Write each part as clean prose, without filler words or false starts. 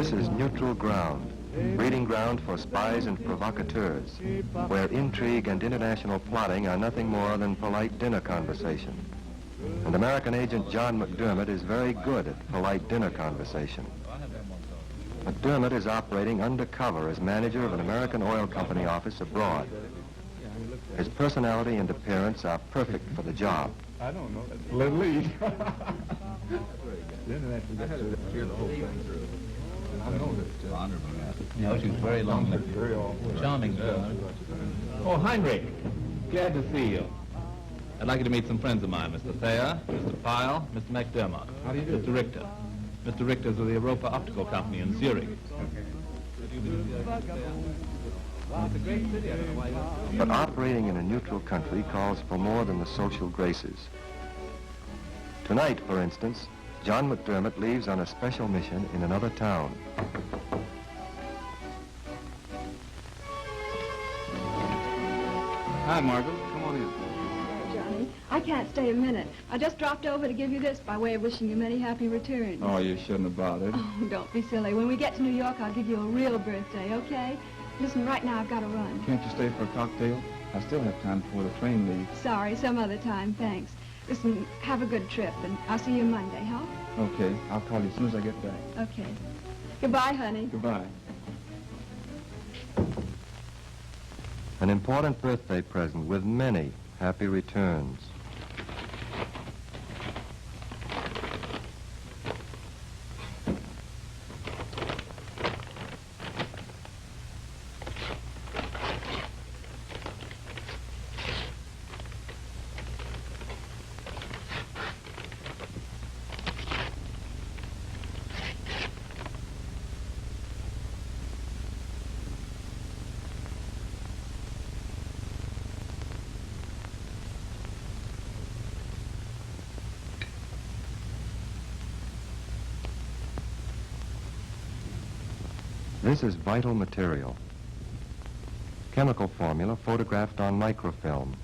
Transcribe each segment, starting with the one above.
This is neutral ground, breeding ground for spies and provocateurs, where intrigue and international plotting are nothing more than polite dinner conversation. And American agent John McDermott is very good at polite dinner conversation. McDermott is operating undercover as manager of an American oil company office abroad. His personality and appearance are perfect for the job. I don't know. That's a little lead. Then after that, hear the whole thing through. I know that. You know, she was very long. Charming. Oh, Heinrich. Glad to see you. I'd like you to meet some friends of mine, Mr. Thayer, Mr. Pyle, Mr. McDermott. How do you do? Mr. Richter. Mr. Richter's of the Europa Optical Company in Zurich. But operating in a neutral country calls for more than the social graces. Tonight, for instance, John McDermott leaves on a special mission in another town. Hi, Margot. Come on in. Johnny, I can't stay a minute. I just dropped over to give you this by way of wishing you many happy returns. Oh, you shouldn't have bothered. Oh, don't be silly. When we get to New York, I'll give you a real birthday, okay? Listen, right now I've got to run. Can't you stay for a cocktail? I still have time before the train leaves. Sorry, some other time, thanks. Listen, have a good trip, and I'll see you Monday, huh? Okay, I'll call you as soon as I get back. Okay. Goodbye, honey. Goodbye. An important birthday present with many happy returns. This is vital material. Chemical formula photographed on microfilm.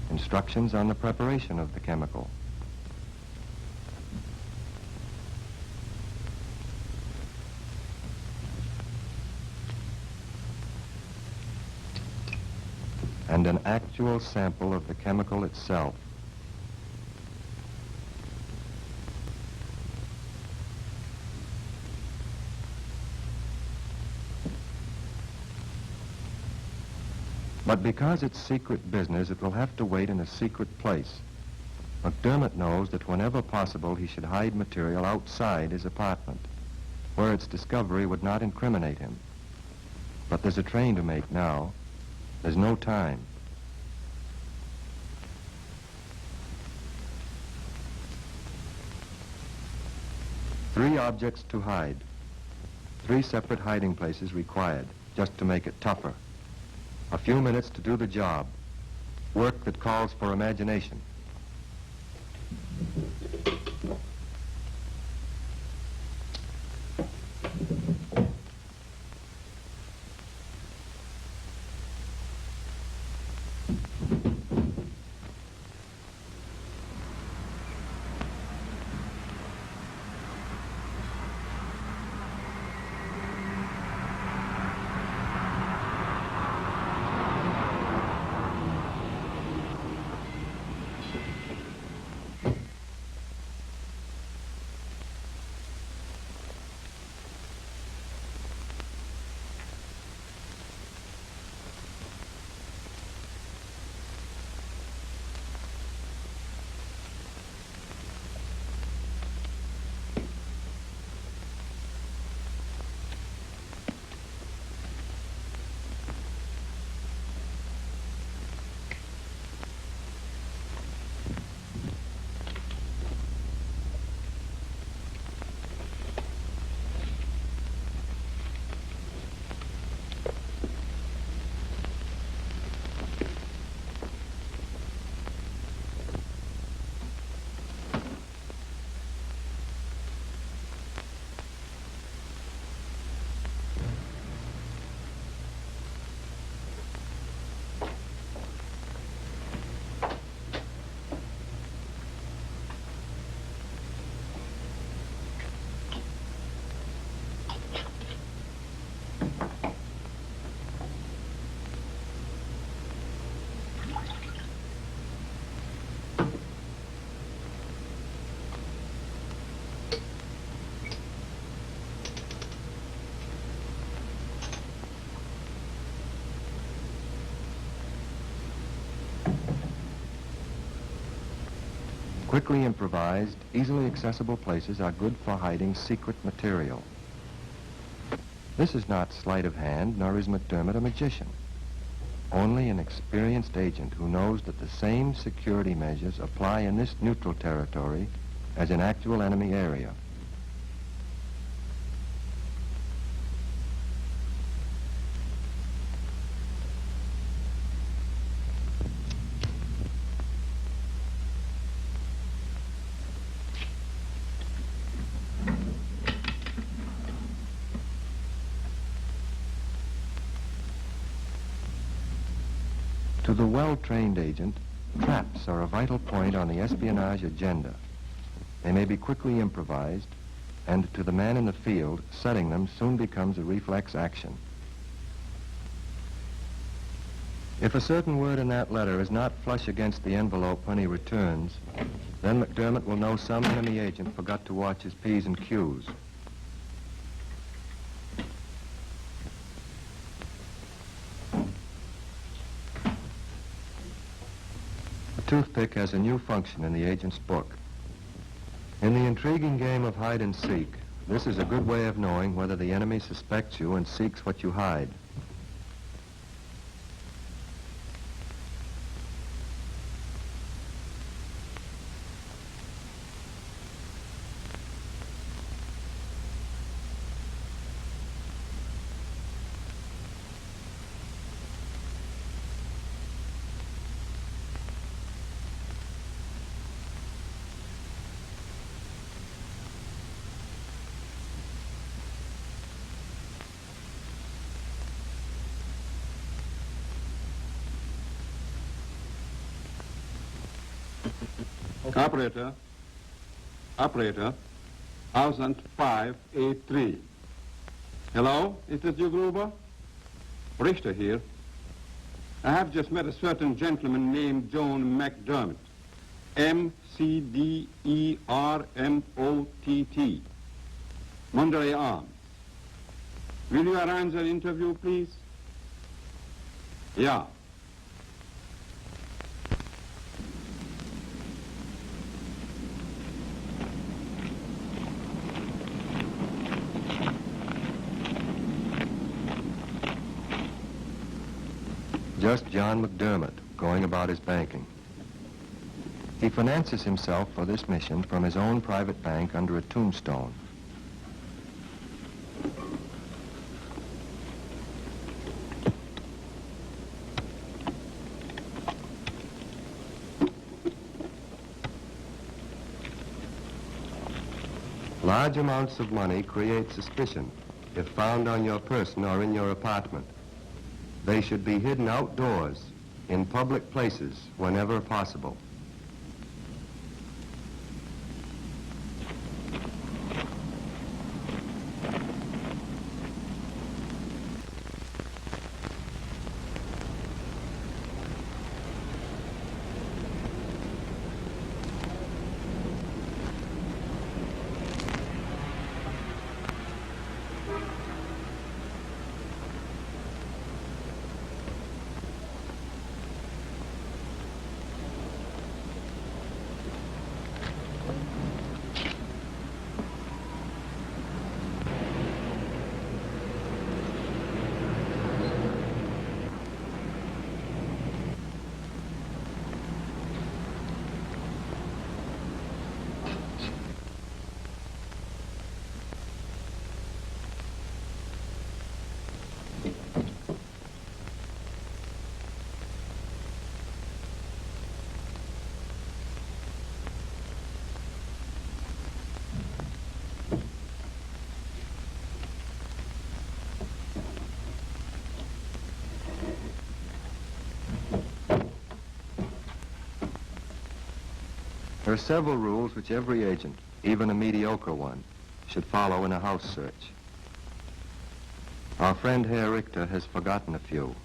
Instructions on the preparation of the chemical. And an actual sample of the chemical itself. But because it's secret business, it will have to wait in a secret place. McDermott knows that whenever possible, he should hide material outside his apartment, where its discovery would not incriminate him. But there's a train to make now. There's no time. Three objects to hide. 3 separate hiding places required, just to make it tougher. A few minutes to do the job. Work that calls for imagination. Quickly improvised, easily accessible places are good for hiding secret material. This is not sleight of hand, nor is McDermott a magician. Only an experienced agent who knows that the same security measures apply in this neutral territory as in actual enemy area. To the well-trained agent, traps are a vital point on the espionage agenda. They may be quickly improvised, and to the man in the field, setting them soon becomes a reflex action. If a certain word in that letter is not flush against the envelope when he returns, then McDermott will know some enemy agent forgot to watch his P's and Q's. Toothpick has a new function in the agent's book. In the intriguing game of hide and seek, this is a good way of knowing whether the enemy suspects you and seeks what you hide. Operator, 100583. Hello, is this you, Gruber? Richter here. I have just met a certain gentleman named John McDermott. M-C-D-E-R-M-O-T-T. Monterey Arms. Will you arrange an interview, please? Yeah. Just John McDermott going about his banking. He finances himself for this mission from his own private bank under a tombstone. Large amounts of money create suspicion if found on your person or in your apartment. They should be hidden outdoors, in public places, whenever possible. There are several rules which every agent, even a mediocre one, should follow in a house search. Our friend Herr Richter has forgotten a few.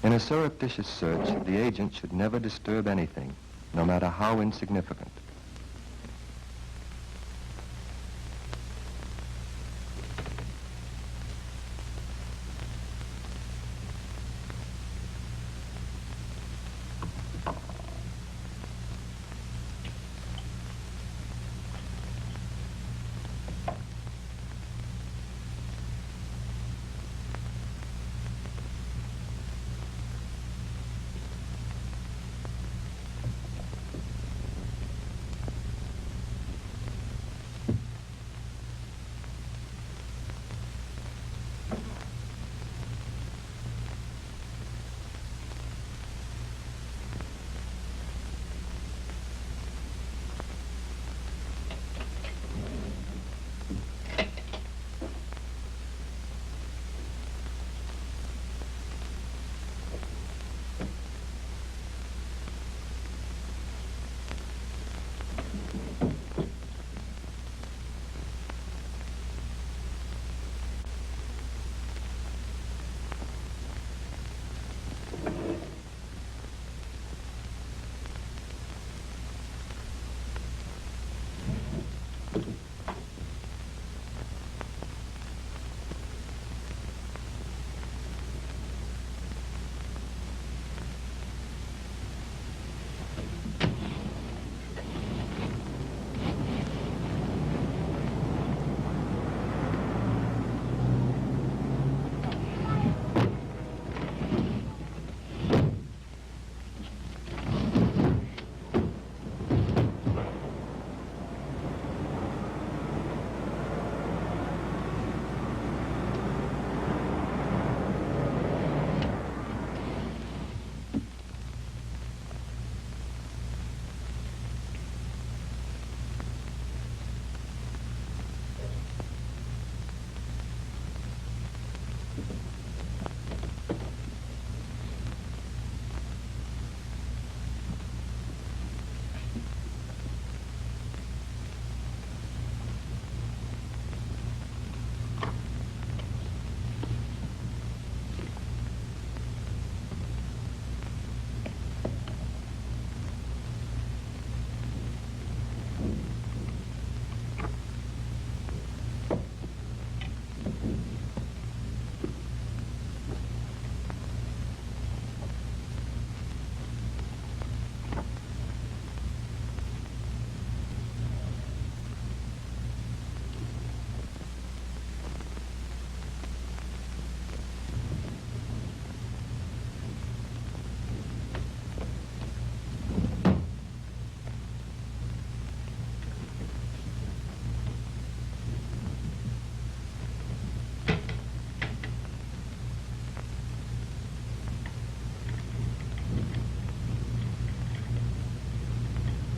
In a surreptitious search, the agent should never disturb anything, no matter how insignificant.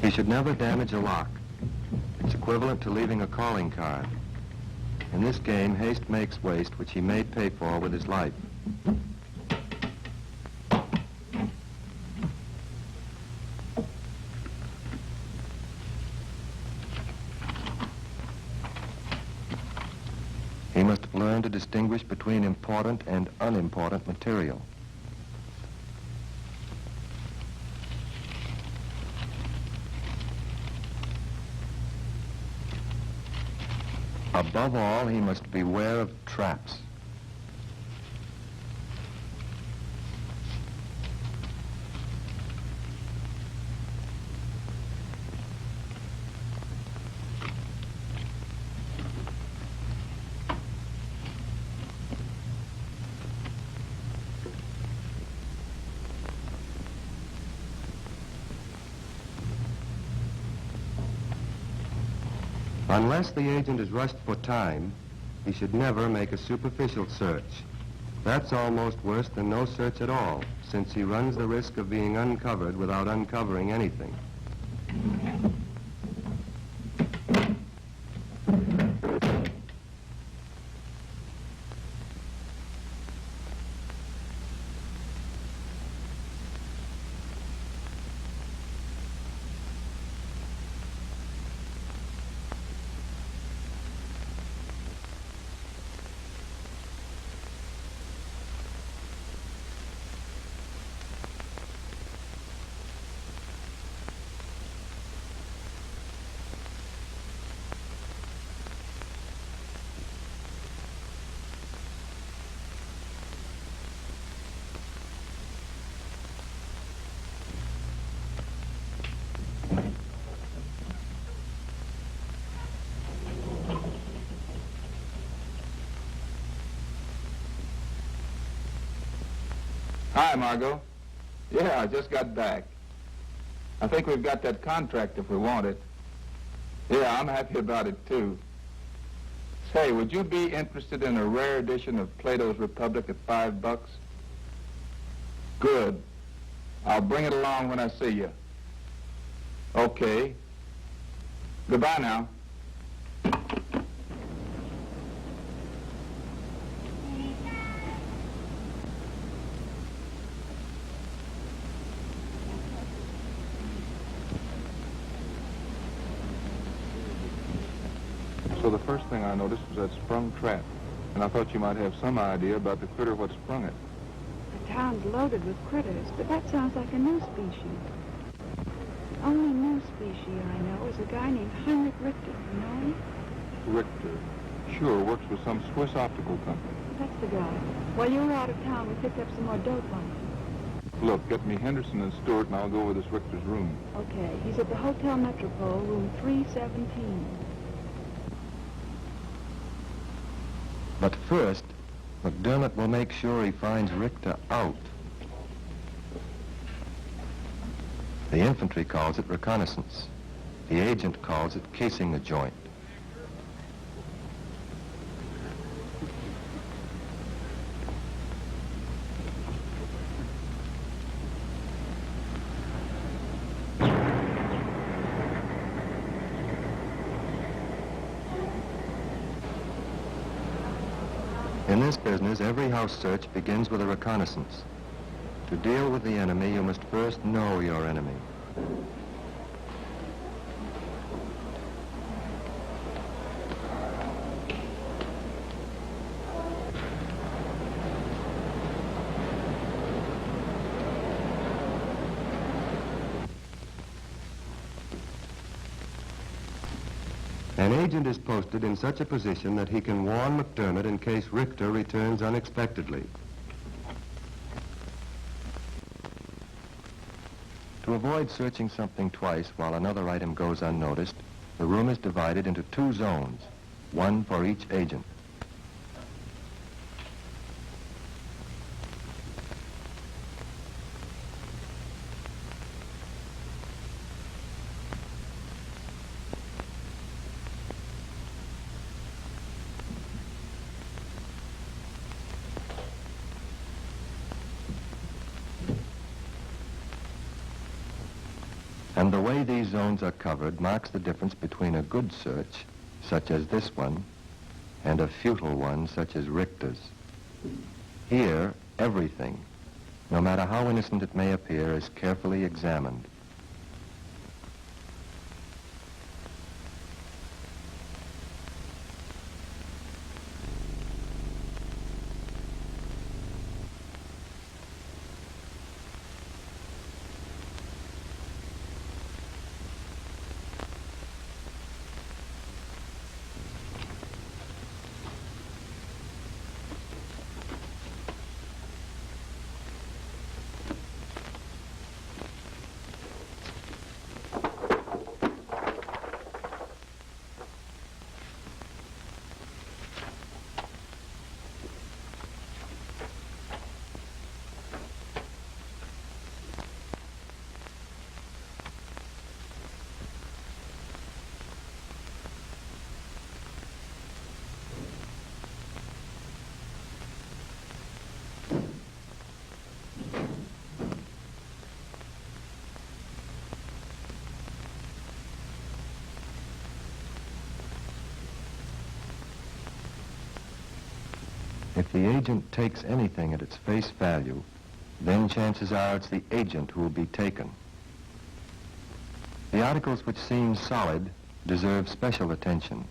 He should never damage a lock. It's equivalent to leaving a calling card. In this game, haste makes waste, which he may pay for with his life. He must learn to distinguish between important and unimportant material. Above all, he must beware of traps. Unless the agent is rushed for time, he should never make a superficial search. That's almost worse than no search at all, since he runs the risk of being uncovered without uncovering anything. Hi, Margot. Yeah, I just got back. I think we've got that contract if we want it. Yeah, I'm happy about it, too. Say, would you be interested in a rare edition of Plato's Republic at $5? Good. I'll bring it along when I see you. Okay. Goodbye now. So the first thing I noticed was that sprung trap, and I thought you might have some idea about the critter what sprung it. The town's loaded with critters, but that sounds like a new species. The only new species I know is a guy named Heinrich Richter. You know him? Richter. Sure, works with some Swiss optical company. That's the guy. While you were out of town, we picked up some more dope on him. Look, get me Henderson and Stewart, and I'll go over this Richter's room. Okay, he's at the Hotel Metropole, room 317. But first, McDermott will make sure he finds Richter out. The infantry calls it reconnaissance. The agent calls it casing a joint. In this business, every house search begins with a reconnaissance. To deal with the enemy, you must first know your enemy. An agent is posted in such a position that he can warn McDermott in case Richter returns unexpectedly. To avoid searching something twice while another item goes unnoticed, the room is divided into 2 zones, one for each agent. And the way these zones are covered marks the difference between a good search, such as this one, and a futile one, such as Richter's. Here, everything, no matter how innocent it may appear, is carefully examined. If the agent takes anything at its face value, then chances are it's the agent who will be taken. The articles which seem solid deserve special attention.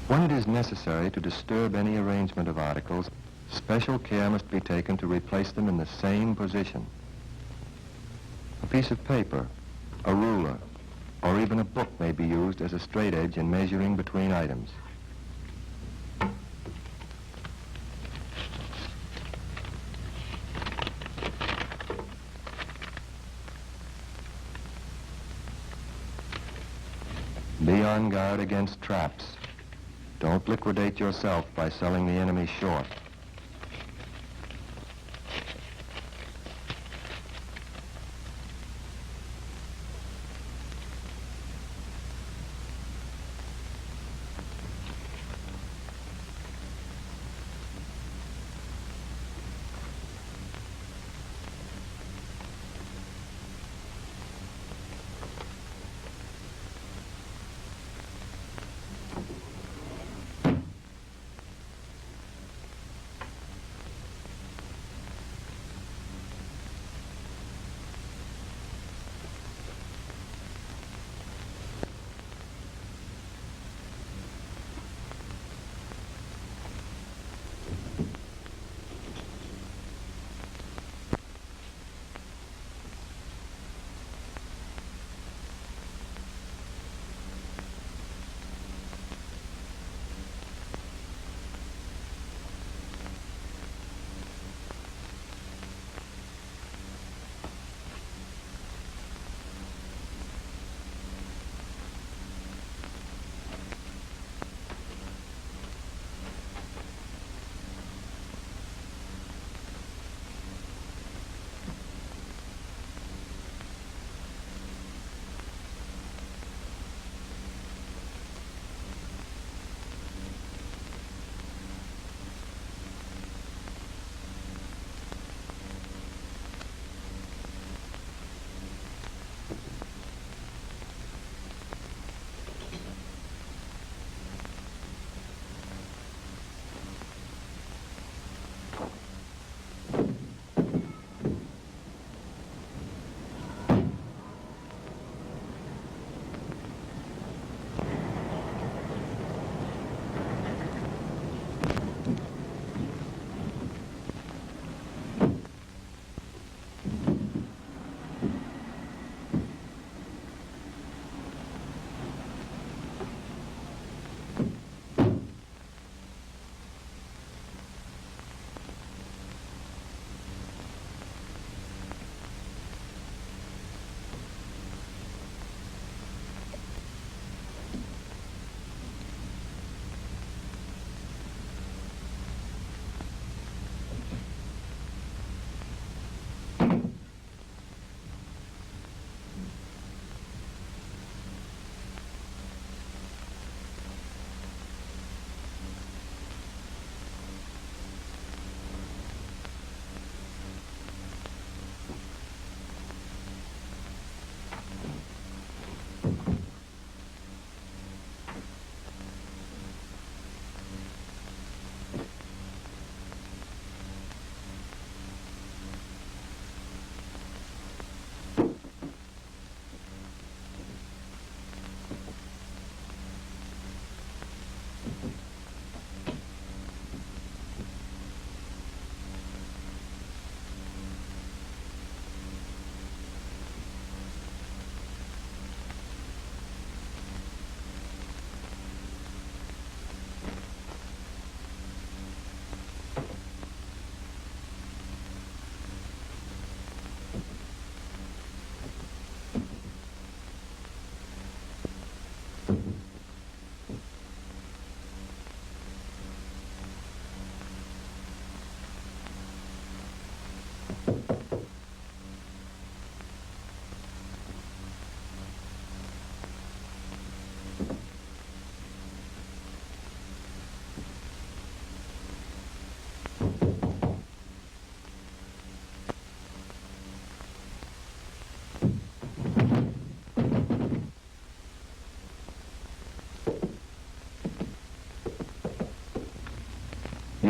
When it is necessary to disturb any arrangement of articles, special care must be taken to replace them in the same position. A piece of paper, a ruler, or even a book may be used as a straight edge in measuring between items. Be on guard against traps. Don't liquidate yourself by selling the enemy short.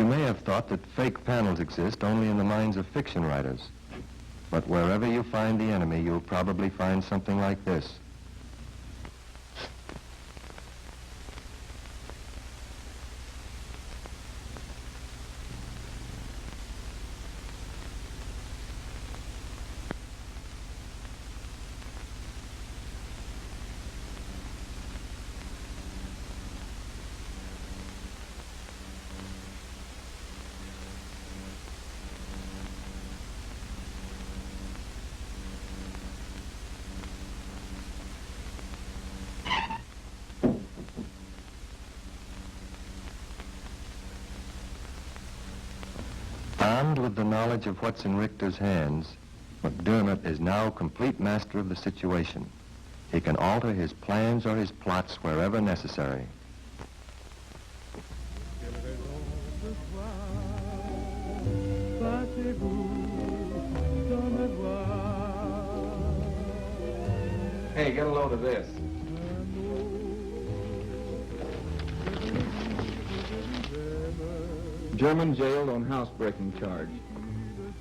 may have thought that fake panels exist only in the minds of fiction writers. But wherever you find the enemy, you'll probably find something like this. Armed with the knowledge of what's in Richter's hands, McDermott is now complete master of the situation. He can alter his plans or his plots wherever necessary. Hey, get a load of this. German jailed on housebreaking charge.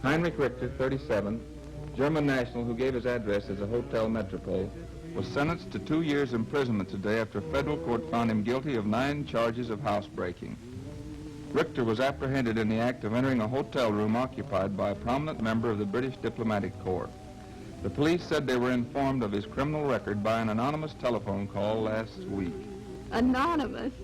Heinrich Richter, 37, German national who gave his address as a Hotel Metropole, was sentenced to 2 years imprisonment today after a federal court found him guilty of 9 charges of housebreaking. Richter was apprehended in the act of entering a hotel room occupied by a prominent member of the British Diplomatic Corps. The police said they were informed of his criminal record by an anonymous telephone call last week. Anonymous?